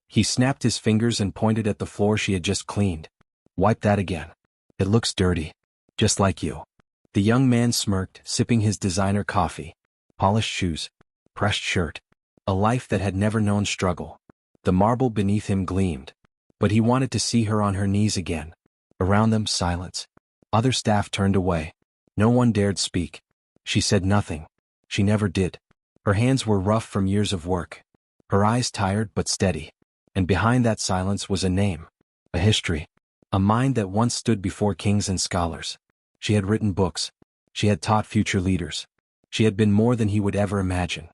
He snapped his fingers and pointed at the floor she had just cleaned. "Wipe that again. It looks dirty. Just like you." The young man smirked, sipping his designer coffee. Polished shoes. Pressed shirt. A life that had never known struggle. The marble beneath him gleamed. But he wanted to see her on her knees again. Around them, silence. Other staff turned away. No one dared speak. She said nothing. She never did. Her hands were rough from years of work. Her eyes tired but steady. And behind that silence was a name. A history. A mind that once stood before kings and scholars. She had written books. She had taught future leaders. She had been more than he would ever imagine.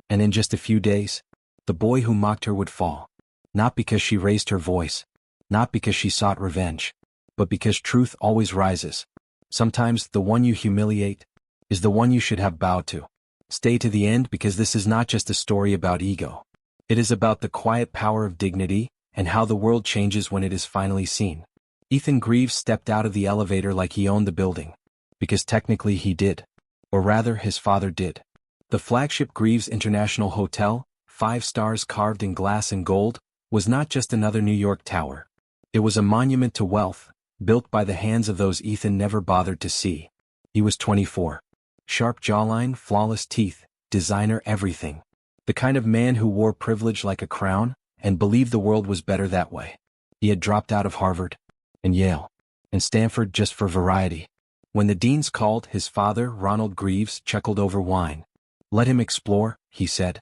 And in just a few days, the boy who mocked her would fall. Not because she raised her voice. Not because she sought revenge. But because truth always rises. Sometimes the one you humiliate is the one you should have bowed to. Stay to the end, because this is not just a story about ego. It is about the quiet power of dignity and how the world changes when it is finally seen. Ethan Greaves stepped out of the elevator like he owned the building. Because technically he did. Or rather, his father did. The flagship Greaves International Hotel, 5 stars carved in glass and gold, was not just another New York tower. It was a monument to wealth, built by the hands of those Ethan never bothered to see. He was 24. Sharp jawline, flawless teeth, designer everything. The kind of man who wore privilege like a crown, and believed the world was better that way. He had dropped out of Harvard, and Yale, and Stanford just for variety. When the deans called, his father, Ronald Greaves, chuckled over wine. "Let him explore," he said.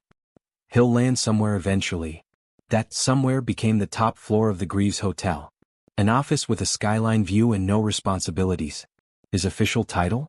"He'll land somewhere eventually." That somewhere became the top floor of the Greaves Hotel. An office with a skyline view and no responsibilities. His official title?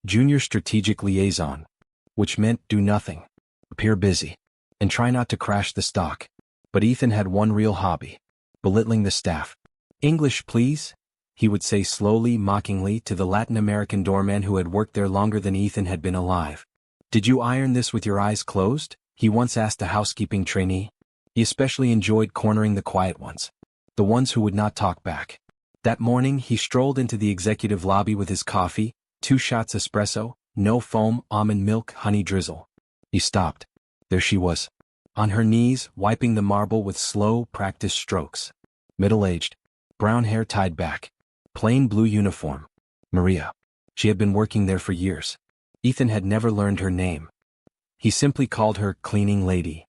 Junior Strategic Liaison. Which meant do nothing. Appear busy. And try not to crash the stock. But Ethan had one real hobby. Belittling the staff. "English, please," he would say slowly, mockingly, to the Latin American doorman who had worked there longer than Ethan had been alive. "Did you iron this with your eyes closed?" he once asked a housekeeping trainee. He especially enjoyed cornering the quiet ones. The ones who would not talk back. That morning he strolled into the executive lobby with his coffee, 2 shots espresso, no foam, almond milk, honey drizzle. He stopped. There she was. On her knees, wiping the marble with slow, practiced strokes. Middle-aged. Brown hair tied back. Plain blue uniform. Maria. She had been working there for years. Ethan had never learned her name. He simply called her cleaning lady.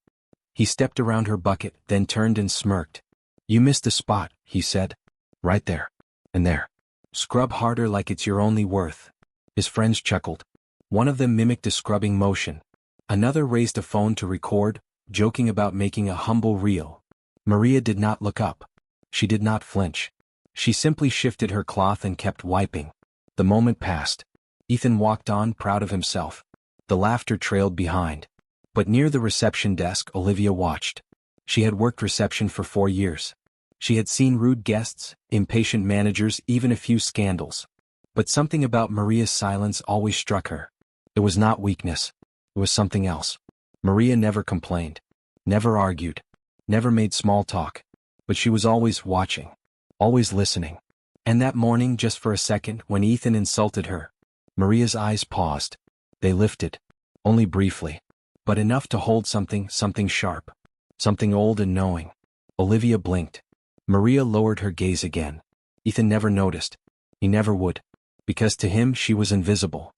He stepped around her bucket, then turned and smirked. "You missed a spot," he said. "Right there. And there. Scrub harder like it's your only worth." His friends chuckled. One of them mimicked a scrubbing motion. Another raised a phone to record, joking about making a humble reel. Maria did not look up. She did not flinch. She simply shifted her cloth and kept wiping. The moment passed. Ethan walked on, proud of himself. The laughter trailed behind. But near the reception desk, Olivia watched. She had worked reception for 4 years. She had seen rude guests, impatient managers, even a few scandals. But something about Maria's silence always struck her. It was not weakness. It was something else. Maria never complained. Never argued. Never made small talk. But she was always watching. Always listening. And that morning, just for a second, when Ethan insulted her, Maria's eyes paused. They lifted. Only briefly. But enough to hold something sharp. Something old and knowing. Olivia blinked. Maria lowered her gaze again. Ethan never noticed. He never would. Because to him she was invisible.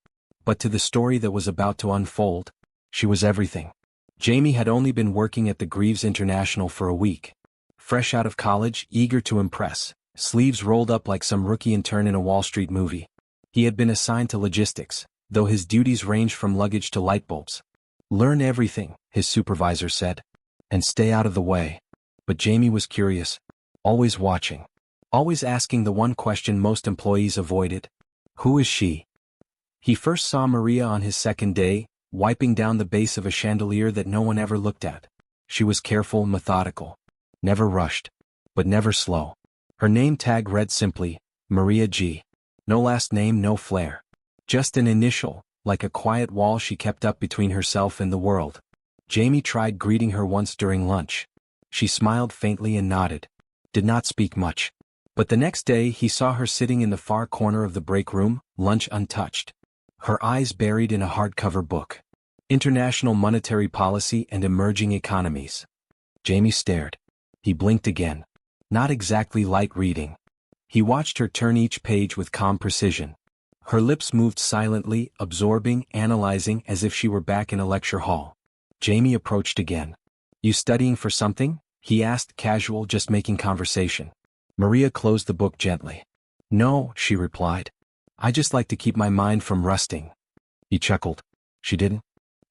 But to the story that was about to unfold, she was everything. Jamie had only been working at the Greaves International for a week. Fresh out of college, eager to impress, sleeves rolled up like some rookie intern in a Wall Street movie. He had been assigned to logistics, though his duties ranged from luggage to light bulbs. "Learn everything," his supervisor said. "And stay out of the way." But Jamie was curious. Always watching. Always asking the one question most employees avoided. Who is she? He first saw Maria on his second day, wiping down the base of a chandelier that no one ever looked at. She was careful, methodical. Never rushed. But never slow. Her name tag read simply, Maria G. No last name, no flair. Just an initial, like a quiet wall she kept up between herself and the world. Jamie tried greeting her once during lunch. She smiled faintly and nodded. Did not speak much. But the next day he saw her sitting in the far corner of the break room, lunch untouched. Her eyes buried in a hardcover book. International Monetary Policy and Emerging Economies. Jamie stared. He blinked again. Not exactly light reading. He watched her turn each page with calm precision. Her lips moved silently, absorbing, analyzing as if she were back in a lecture hall. Jamie approached again. You studying for something? He asked, casual, just making conversation. Maria closed the book gently. No, she replied. I just like to keep my mind from rusting. He chuckled. She didn't.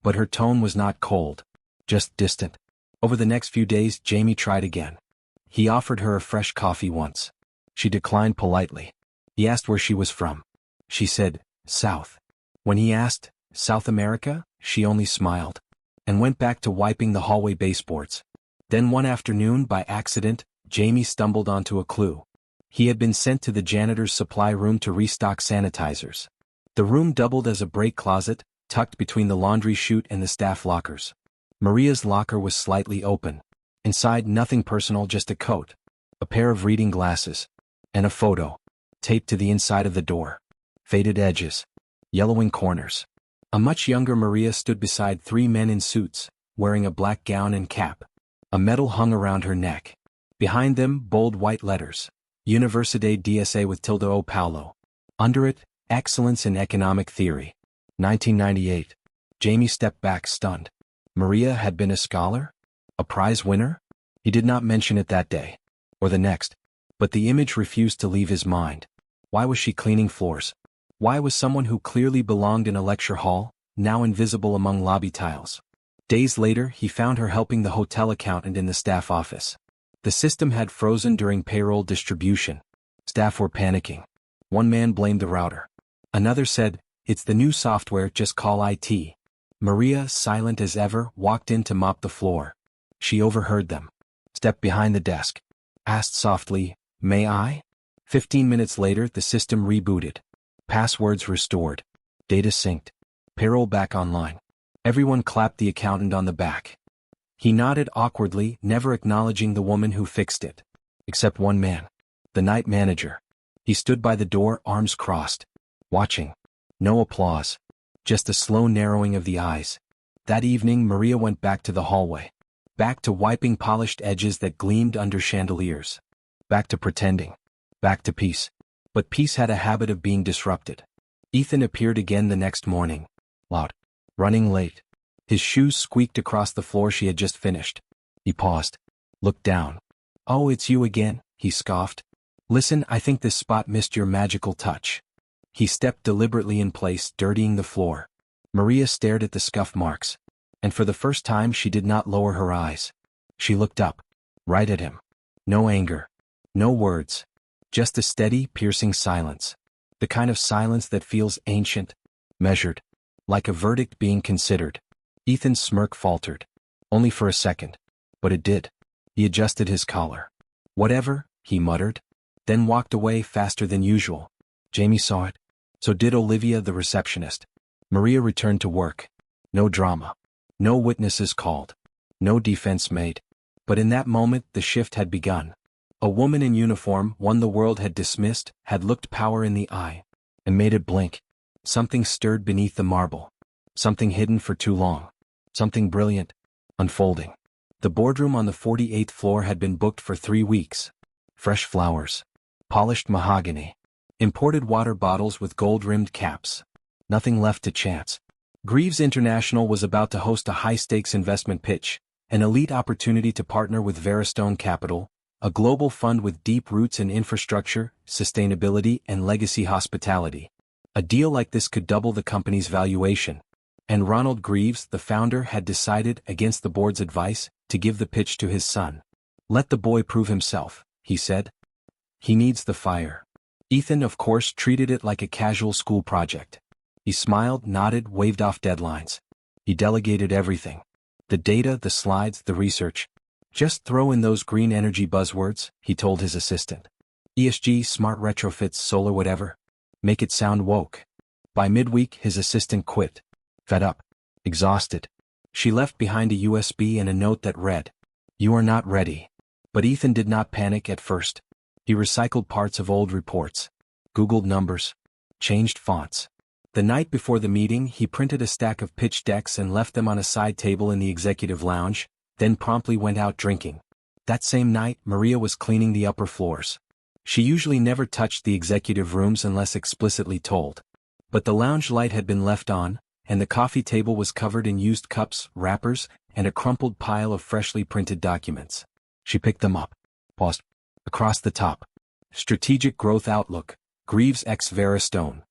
But her tone was not cold. Just distant. Over the next few days, Jamie tried again. He offered her a fresh coffee once. She declined politely. He asked where she was from. She said, South. When he asked, South America, she only smiled. And went back to wiping the hallway baseboards. Then one afternoon, by accident, Jamie stumbled onto a clue. He had been sent to the janitor's supply room to restock sanitizers. The room doubled as a break closet, tucked between the laundry chute and the staff lockers. Maria's locker was slightly open. Inside, nothing personal, just a coat, a pair of reading glasses, and a photo, taped to the inside of the door. Faded edges, yellowing corners. A much younger Maria stood beside three men in suits, wearing a black gown and cap. A medal hung around her neck. Behind them, bold white letters, Universidade DSA with tilde O Paulo. Under it, Excellence in Economic Theory. 1998. Jamie stepped back, stunned. Maria had been a scholar? A prize winner? He did not mention it that day, or the next, but the image refused to leave his mind. Why was she cleaning floors? Why was someone who clearly belonged in a lecture hall, now invisible among lobby tiles? Days later, he found her helping the hotel accountant in the staff office. The system had frozen during payroll distribution. Staff were panicking. One man blamed the router. Another said, it's the new software, just call IT. Maria, silent as ever, walked in to mop the floor. She overheard them. Stepped behind the desk. Asked softly, may I? 15 minutes later, the system rebooted. Passwords restored. Data synced. Payroll back online. Everyone clapped the accountant on the back. He nodded awkwardly, never acknowledging the woman who fixed it. Except one man. The night manager. He stood by the door, arms crossed. Watching. No applause. Just a slow narrowing of the eyes. That evening, Maria went back to the hallway. Back to wiping polished edges that gleamed under chandeliers. Back to pretending. Back to peace. But peace had a habit of being disrupted. Ethan appeared again the next morning. Loud. Running late. His shoes squeaked across the floor she had just finished. He paused. Looked down. Oh, it's you again, he scoffed. Listen, I think this spot missed your magical touch. He stepped deliberately in place, dirtying the floor. Maria stared at the scuff marks. And for the first time she did not lower her eyes. She looked up. Right at him. No anger. No words. Just a steady, piercing silence. The kind of silence that feels ancient, measured, like a verdict being considered. Ethan's smirk faltered. Only for a second. But it did. He adjusted his collar. Whatever, he muttered. Then walked away faster than usual. Jamie saw it. So did Olivia, the receptionist. Maria returned to work. No drama. No witnesses called. No defense made. But in that moment, the shift had begun. A woman in uniform, one the world had dismissed, had looked power in the eye. And made it blink. Something stirred beneath the marble. Something hidden for too long. Something brilliant. Unfolding. The boardroom on the 48th floor had been booked for 3 weeks. Fresh flowers. Polished mahogany. Imported water bottles with gold-rimmed caps. Nothing left to chance. Greaves International was about to host a high-stakes investment pitch, an elite opportunity to partner with Veristone Capital, a global fund with deep roots in infrastructure, sustainability, and legacy hospitality. A deal like this could double the company's valuation. And Ronald Greaves, the founder, had decided, against the board's advice, to give the pitch to his son. Let the boy prove himself, he said. He needs the fire. Ethan, of course, treated it like a casual school project. He smiled, nodded, waved off deadlines. He delegated everything. The data, the slides, the research. Just throw in those green energy buzzwords, he told his assistant. ESG, smart retrofits, solar whatever. Make it sound woke. By midweek, his assistant quit. Fed up. Exhausted. She left behind a USB and a note that read, "You are not ready." But Ethan did not panic at first. He recycled parts of old reports. Googled numbers. Changed fonts. The night before the meeting, he printed a stack of pitch decks and left them on a side table in the executive lounge, then promptly went out drinking. That same night, Maria was cleaning the upper floors. She usually never touched the executive rooms unless explicitly told. But the lounge light had been left on, and the coffee table was covered in used cups, wrappers, and a crumpled pile of freshly printed documents. She picked them up. Paused. Across the top. Strategic Growth Outlook, Greaves x Veristone.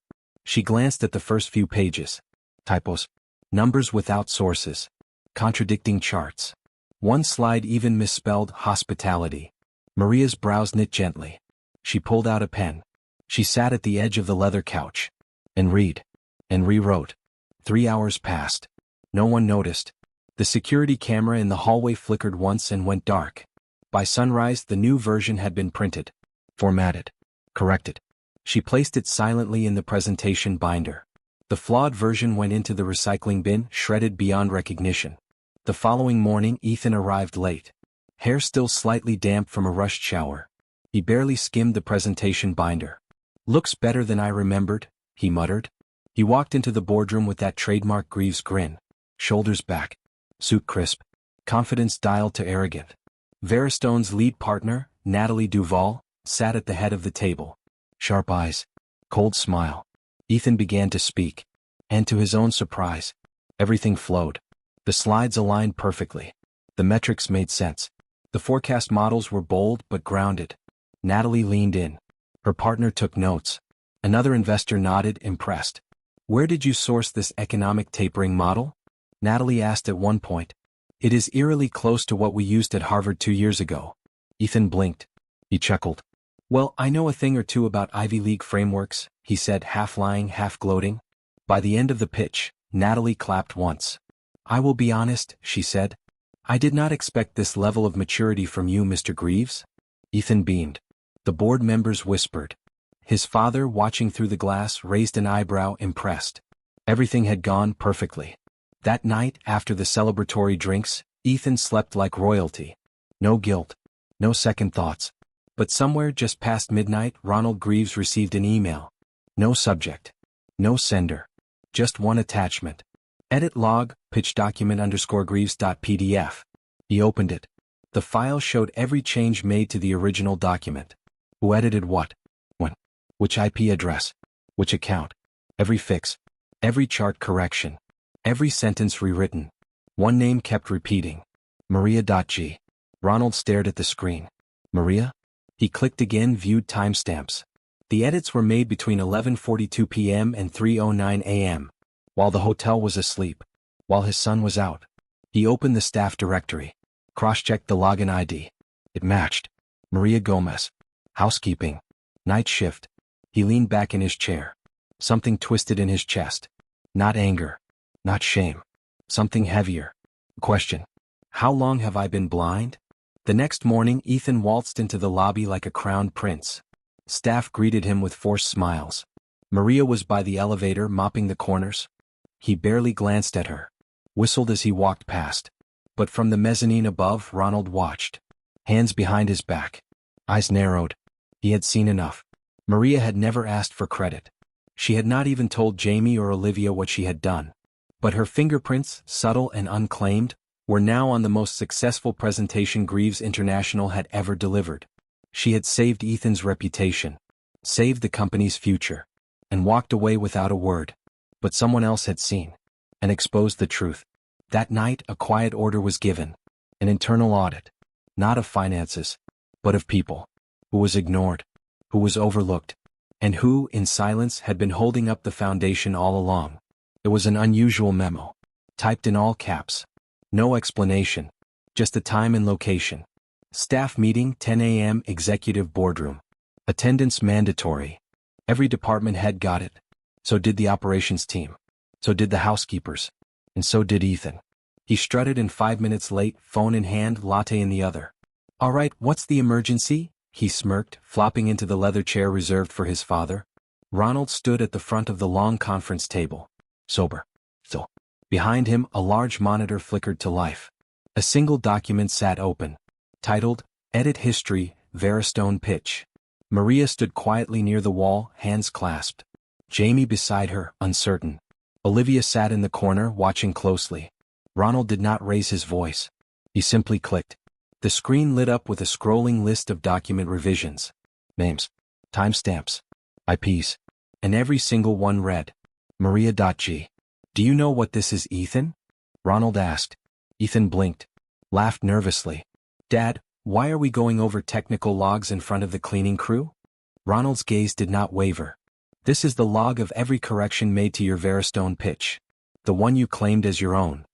She glanced at the first few pages. Typos. Numbers without sources. Contradicting charts. One slide even misspelled hospitality. Maria's brows knit gently. She pulled out a pen. She sat at the edge of the leather couch. And rewrote. 3 hours passed. No one noticed. The security camera in the hallway flickered once and went dark. By sunrise, the new version had been printed. Formatted. Corrected. She placed it silently in the presentation binder. The flawed version went into the recycling bin, shredded beyond recognition. The following morning, Ethan arrived late. Hair still slightly damp from a rushed shower. He barely skimmed the presentation binder. "Looks better than I remembered," he muttered. He walked into the boardroom with that trademark Greaves grin. Shoulders back. Suit crisp. Confidence dialed to arrogant. Veristone's lead partner, Natalie Duval, sat at the head of the table. Sharp eyes. Cold smile. Ethan began to speak. And to his own surprise, everything flowed. The slides aligned perfectly. The metrics made sense. The forecast models were bold but grounded. Natalie leaned in. Her partner took notes. Another investor nodded, impressed. "Where did you source this economic tapering model?" Natalie asked at one point. "It is eerily close to what we used at Harvard 2 years ago." Ethan blinked. He chuckled. "Well, I know a thing or two about Ivy League frameworks," he said, half lying, half gloating. By the end of the pitch, Natalie clapped once. "I will be honest," she said. "I did not expect this level of maturity from you, Mr. Greaves." Ethan beamed. The board members whispered. His father, watching through the glass, raised an eyebrow, impressed. Everything had gone perfectly. That night, after the celebratory drinks, Ethan slept like royalty. No guilt. No second thoughts. But somewhere just past midnight, Ronald Greaves received an email. No subject. No sender. Just one attachment. Edit log, pitch document _Greaves.pdf. He opened it. The file showed every change made to the original document. Who edited what? When? Which IP address? Which account? Every fix. Every chart correction. Every sentence rewritten. One name kept repeating. Maria.g. Ronald stared at the screen. Maria? He clicked again, viewed timestamps. The edits were made between 11:42 p.m. and 3:09 a.m. While the hotel was asleep. While his son was out. He opened the staff directory. Cross-checked the login ID. It matched. Maria Gomez. Housekeeping. Night shift. He leaned back in his chair. Something twisted in his chest. Not anger. Not shame. Something heavier. Question. How long have I been blind? The next morning, Ethan waltzed into the lobby like a crowned prince. Staff greeted him with forced smiles. Maria was by the elevator, mopping the corners. He barely glanced at her. Whistled as he walked past. But from the mezzanine above, Ronald watched. Hands behind his back. Eyes narrowed. He had seen enough. Maria had never asked for credit. She had not even told Jamie or Olivia what she had done. But her fingerprints, subtle and unclaimed, were now on the most successful presentation Greaves International had ever delivered. She had saved Ethan's reputation, saved the company's future, and walked away without a word. But someone else had seen, and exposed the truth. That night, a quiet order was given. An internal audit. Not of finances, but of people. Who was ignored, who was overlooked, and who, in silence, had been holding up the foundation all along. It was an unusual memo. Typed in all caps. No explanation. Just the time and location. Staff meeting, 10 a.m. Executive boardroom. Attendance mandatory. Every department head got it. So did the operations team. So did the housekeepers. And so did Ethan. He strutted in 5 minutes late, phone in hand, latte in the other. "All right, what's the emergency?" he smirked, flopping into the leather chair reserved for his father. Ronald stood at the front of the long conference table. Sober. Still. Behind him, a large monitor flickered to life. A single document sat open. Titled, Edit History, Veristone Pitch. Maria stood quietly near the wall, hands clasped. Jamie beside her, uncertain. Olivia sat in the corner, watching closely. Ronald did not raise his voice. He simply clicked. The screen lit up with a scrolling list of document revisions. Names, timestamps, IPs, and every single one read, Maria.g. Do you know what this is, Ethan? Ronald asked. Ethan blinked, laughed nervously. Dad, why are we going over technical logs in front of the cleaning crew? Ronald's gaze did not waver. This is the log of every correction made to your Veristone pitch. The one you claimed as your own.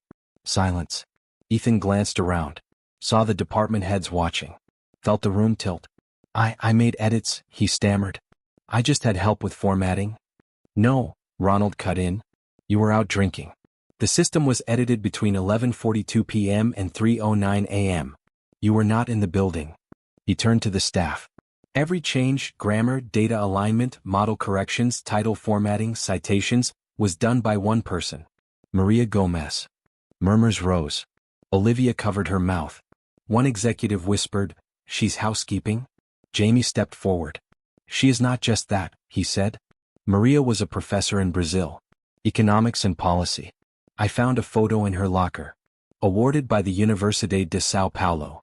Silence. Ethan glanced around, saw the department heads watching, felt the room tilt. I made edits, he stammered. I just had help with formatting. No, Ronald cut in. You were out drinking. The system was edited between 11:42 p.m. and 3:09 a.m. You were not in the building. He turned to the staff. Every change, grammar, data alignment, model corrections, title formatting, citations, was done by one person. Maria Gomez. Murmurs rose. Olivia covered her mouth. One executive whispered, "She's housekeeping?" Jamie stepped forward. "She is not just that," he said. Maria was a professor in Brazil. Economics and policy. I found a photo in her locker. Awarded by the Universidade de São Paulo.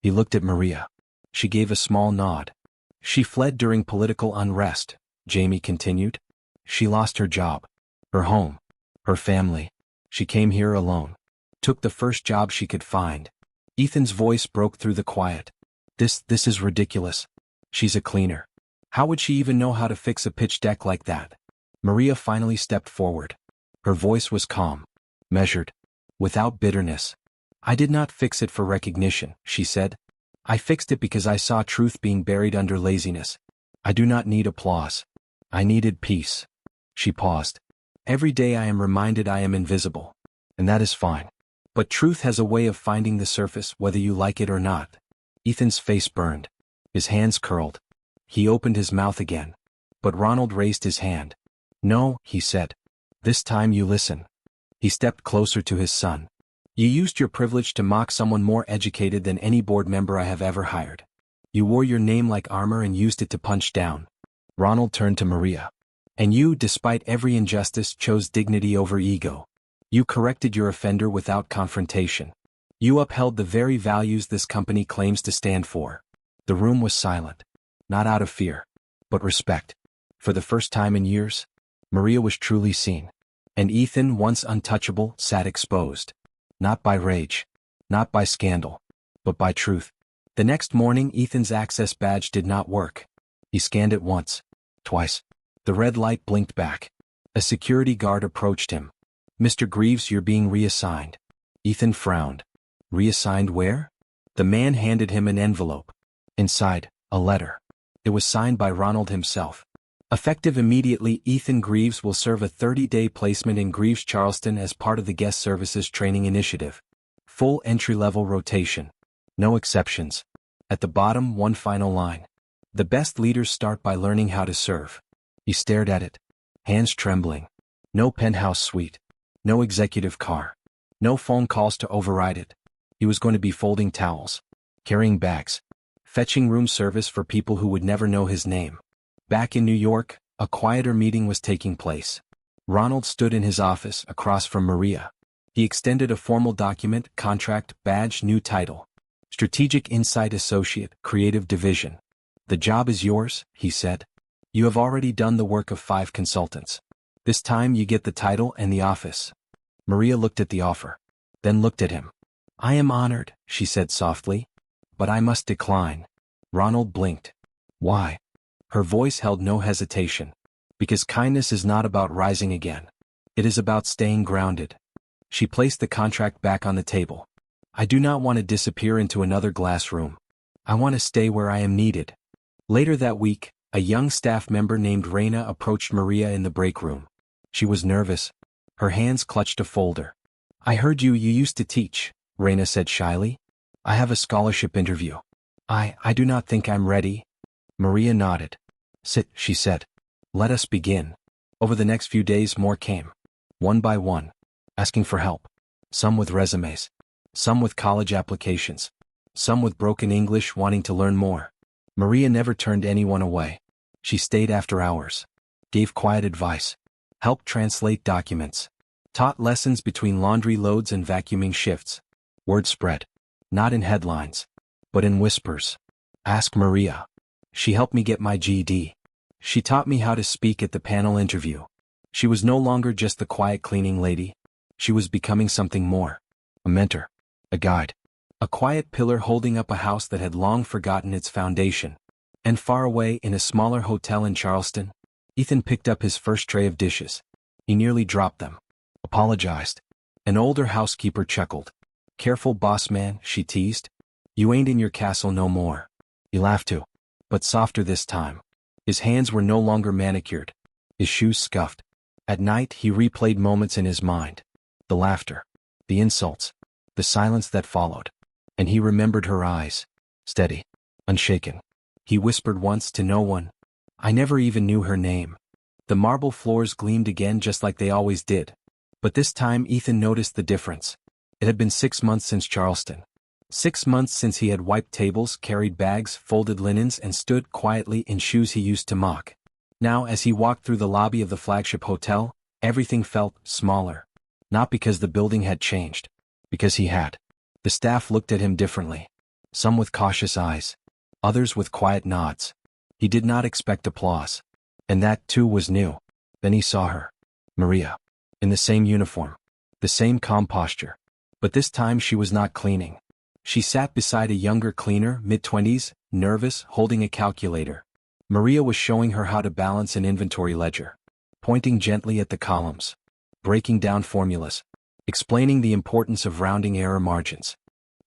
He looked at Maria. She gave a small nod. She fled during political unrest, Jamie continued. She lost her job, her home, her family. She came here alone. Took the first job she could find. Ethan's voice broke through the quiet. This is ridiculous. She's a cleaner. How would she even know how to fix a pitch deck like that? Maria finally stepped forward. Her voice was calm, measured, without bitterness. I did not fix it for recognition, she said. I fixed it because I saw truth being buried under laziness. I do not need applause. I needed peace. She paused. Every day I am reminded I am invisible. And that is fine. But truth has a way of finding the surface whether you like it or not. Ethan's face burned. His hands curled. He opened his mouth again. But Ronald raised his hand. No, he said. This time you listen. He stepped closer to his son. You used your privilege to mock someone more educated than any board member I have ever hired. You wore your name like armor and used it to punch down. Ronald turned to Maria. And you, despite every injustice, chose dignity over ego. You corrected your offender without confrontation. You upheld the very values this company claims to stand for. The room was silent. Not out of fear, but respect. For the first time in years, Maria was truly seen. And Ethan, once untouchable, sat exposed. Not by rage, not by scandal, but by truth. The next morning, Ethan's access badge did not work. He scanned it once, twice. The red light blinked back. A security guard approached him. Mr. Greaves, you're being reassigned. Ethan frowned. Reassigned where? The man handed him an envelope. Inside, a letter. It was signed by Ronald himself. Effective immediately, Ethan Greaves will serve a 30-day placement in Greaves Charleston as part of the Guest Services Training Initiative. Full entry-level rotation. No exceptions. At the bottom, one final line. The best leaders start by learning how to serve. He stared at it, hands trembling. No penthouse suite. No executive car. No phone calls to override it. He was going to be folding towels, carrying bags, fetching room service for people who would never know his name. Back in New York, a quieter meeting was taking place. Ronald stood in his office across from Maria. He extended a formal document, contract, badge, new title. Strategic Insight Associate, Creative Division. The job is yours, he said. You have already done the work of 5 consultants. This time you get the title and the office. Maria looked at the offer, then looked at him. I am honored, she said softly. But I must decline. Ronald blinked. Why? Her voice held no hesitation. Because kindness is not about rising again. It is about staying grounded. She placed the contract back on the table. I do not want to disappear into another glass room. I want to stay where I am needed. Later that week, a young staff member named Reina approached Maria in the break room. She was nervous. Her hands clutched a folder. I heard you used to teach, Reina said shyly. I have a scholarship interview. I do not think I'm ready. Maria nodded. Sit, she said. Let us begin. Over the next few days more came. One by one. Asking for help. Some with resumes. Some with college applications. Some with broken English wanting to learn more. Maria never turned anyone away. She stayed after hours. Gave quiet advice. Helped translate documents. Taught lessons between laundry loads and vacuuming shifts. Word spread. Not in headlines. but in whispers. Ask Maria. She helped me get my GED. She taught me how to speak at the panel interview. She was no longer just the quiet cleaning lady. She was becoming something more. A mentor. A guide. A quiet pillar holding up a house that had long forgotten its foundation. And far away in a smaller hotel in Charleston, Ethan picked up his first tray of dishes. He nearly dropped them. Apologized. An older housekeeper chuckled. Careful, boss man, she teased. You ain't in your castle no more. He laughed too, but softer this time. His hands were no longer manicured. His shoes scuffed. At night he replayed moments in his mind. The laughter. The insults. The silence that followed. And he remembered her eyes. Steady. Unshaken. He whispered once to no one. I never even knew her name. The marble floors gleamed again just like they always did. But this time Ethan noticed the difference. It had been 6 months since Charleston. 6 months since he had wiped tables, carried bags, folded linens, and stood quietly in shoes he used to mock. Now, as he walked through the lobby of the flagship hotel, everything felt smaller. Not because the building had changed. Because he had. The staff looked at him differently. Some with cautious eyes. Others with quiet nods. He did not expect applause. And that, too, was new. Then he saw her. Maria. In the same uniform. The same calm posture. But this time she was not cleaning. She sat beside a younger cleaner, mid-20s, nervous, holding a calculator. Maria was showing her how to balance an inventory ledger. Pointing gently at the columns. Breaking down formulas. Explaining the importance of rounding error margins.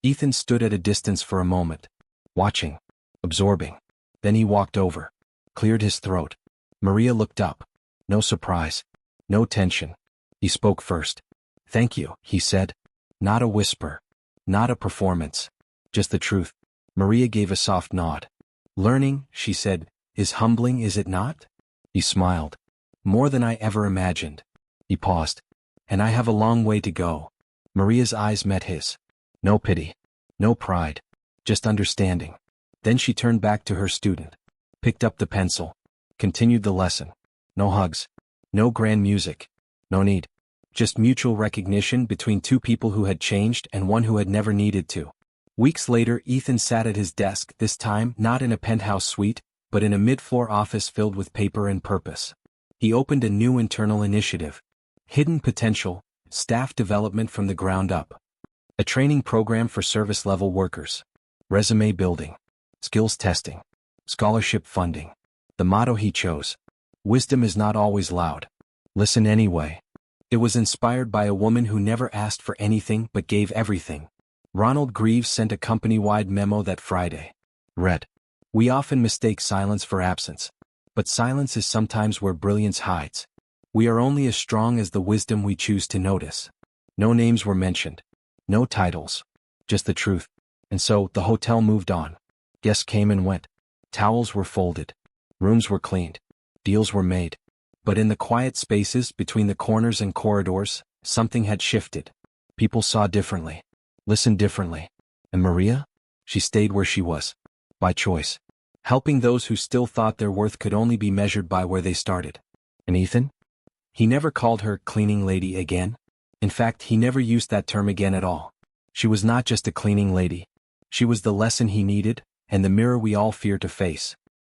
Ethan stood at a distance for a moment. Watching. Absorbing. Then he walked over. Cleared his throat. Maria looked up. No surprise. No tension. He spoke first. Thank you, he said. Not a whisper. Not a performance. Just the truth. Maria gave a soft nod. Learning, she said, is humbling, is it not? He smiled. More than I ever imagined. He paused. And I have a long way to go. Maria's eyes met his. No pity. No pride. Just understanding. Then she turned back to her student. Picked up the pencil. Continued the lesson. No hugs. No grand music. No need. Just mutual recognition between two people who had changed and one who had never needed to. Weeks later, Ethan sat at his desk, this time not in a penthouse suite, but in a mid-floor office filled with paper and purpose. He opened a new internal initiative. Hidden potential, staff development from the ground up. A training program for service-level workers. Resume building. Skills testing. Scholarship funding. The motto he chose. Wisdom is not always loud. Listen anyway. It was inspired by a woman who never asked for anything but gave everything. Ronald Greaves sent a company-wide memo that Friday. Read. We often mistake silence for absence. But silence is sometimes where brilliance hides. We are only as strong as the wisdom we choose to notice. No names were mentioned. No titles. Just the truth. And so, the hotel moved on. Guests came and went. Towels were folded. Rooms were cleaned. Deals were made. But in the quiet spaces between the corners and corridors, something had shifted. People saw differently. Listened differently. And Maria? She stayed where she was. By choice. Helping those who still thought their worth could only be measured by where they started. And Ethan? He never called her cleaning lady again. In fact, he never used that term again at all. She was not just a cleaning lady. She was the lesson he needed, and the mirror we all fear to face.